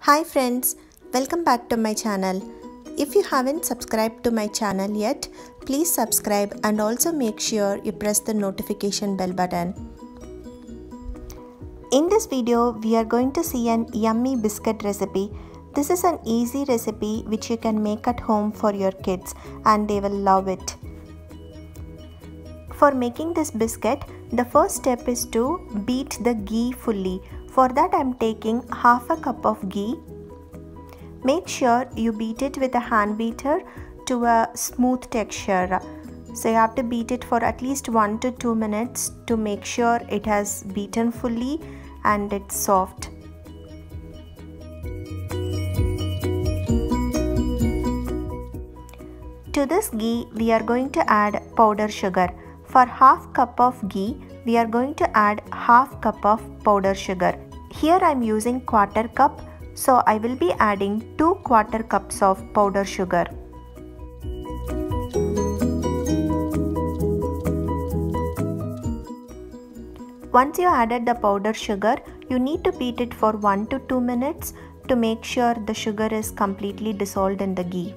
Hi friends, welcome back to my channel. If you haven't subscribed to my channel yet, please subscribe and also make sure you press the notification bell button. In this video, we are going to see an yummy biscuit recipe. This is an easy recipe which you can make at home for your kids and they will love it. For making this biscuit, the first step is to beat the ghee fully. For that I am taking half a cup of ghee. Make sure you beat it with a hand beater to a smooth texture. So you have to beat it for at least 1 to 2 minutes to make sure it has beaten fully and it's soft. To this ghee we are going to add powder sugar. For half cup of ghee, we are going to add half cup of powder sugar. Here I am using quarter cup, so I will be adding 2 quarter cups of powder sugar. Once you added the powder sugar, you need to beat it for 1 to 2 minutes to make sure the sugar is completely dissolved in the ghee.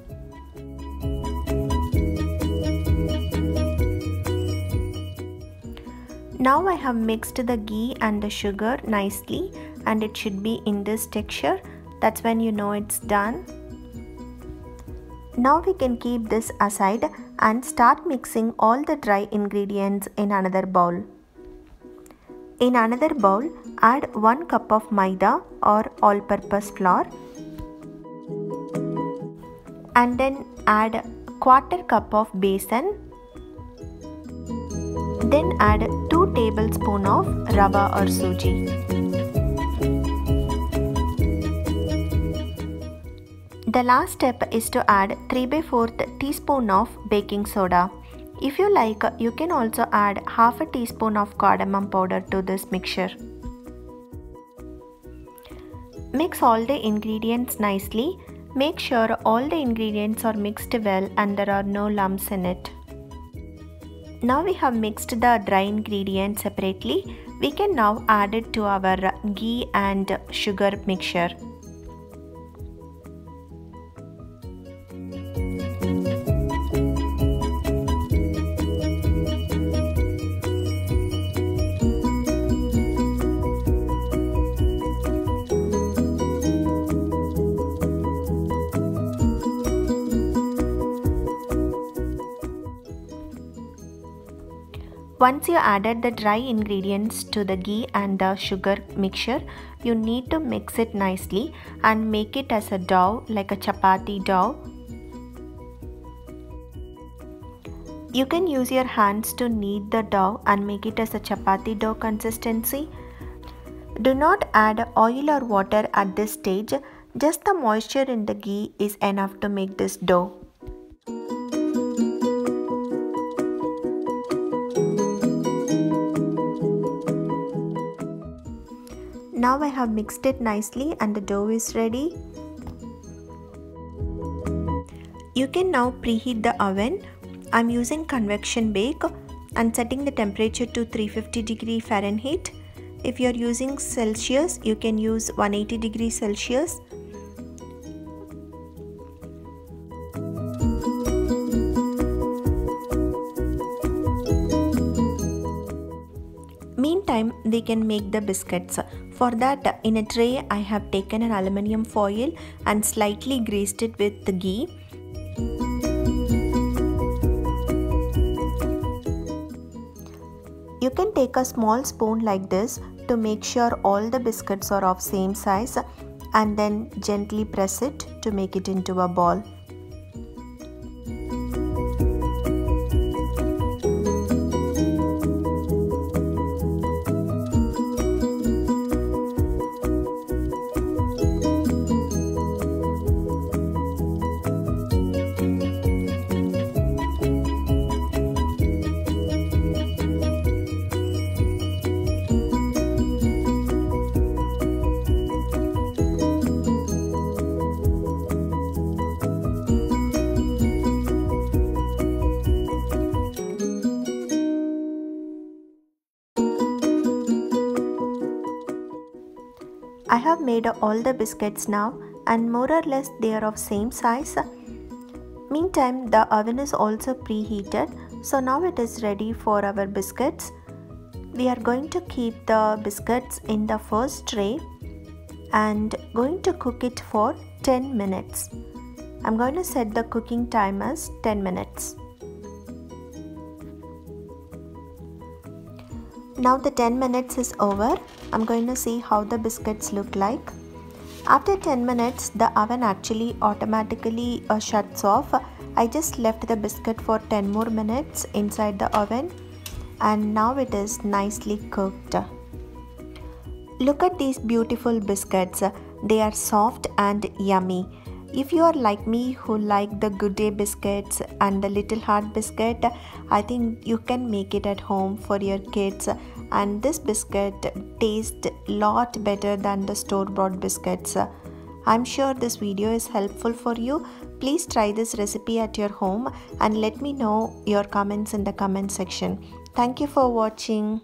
Now I have mixed the ghee and the sugar nicely and it should be in this texture. That's when you know it's done. Now we can keep this aside and start mixing all the dry ingredients in another bowl. In another bowl, add 1 cup of maida or all-purpose flour and then add quarter cup of besan. Then add 2 tablespoons of rava or suji. The last step is to add 3/4 teaspoon of baking soda. If you like, you can also add half a teaspoon of cardamom powder to this mixture. Mix all the ingredients nicely. Make sure all the ingredients are mixed well and there are no lumps in it. Now we have mixed the dry ingredients separately. We can now add it to our ghee and sugar mixture. Once you added the dry ingredients to the ghee and the sugar mixture, you need to mix it nicely and make it as a dough, like a chapati dough. You can use your hands to knead the dough and make it as a chapati dough consistency. Do not add oil or water at this stage, just the moisture in the ghee is enough to make this dough. Now I have mixed it nicely and the dough is ready. You can now preheat the oven. I'm using convection bake and setting the temperature to 350 Fahrenheit. If you are using Celsius, you can use 180 Celsius. Meantime, they can make the biscuits. For that, in a tray, I have taken an aluminium foil and slightly greased it with the ghee. You can take a small spoon like this to make sure all the biscuits are of same size and then gently press it to make it into a ball. made all the biscuits now, and more or less they are of same size. Meantime, the oven is also preheated, so now it is ready for our biscuits. We are going to keep the biscuits in the first tray and going to cook it for 10 minutes. I'm going to set the cooking time as 10 minutes. Now the 10 minutes is over. I'm going to see how the biscuits look like. After 10 minutes, the oven actually automatically shuts off. I just left the biscuit for 10 more minutes inside the oven, and now it is nicely cooked. Look at these beautiful biscuits. They are soft and yummy. If you are like me who like the Good Day biscuits and the Little Heart biscuit, I think you can make it at home for your kids, and this biscuit tastes lot better than the store-bought biscuits. I'm sure this video is helpful for you. Please try this recipe at your home and let me know your comments in the comment section. Thank you for watching.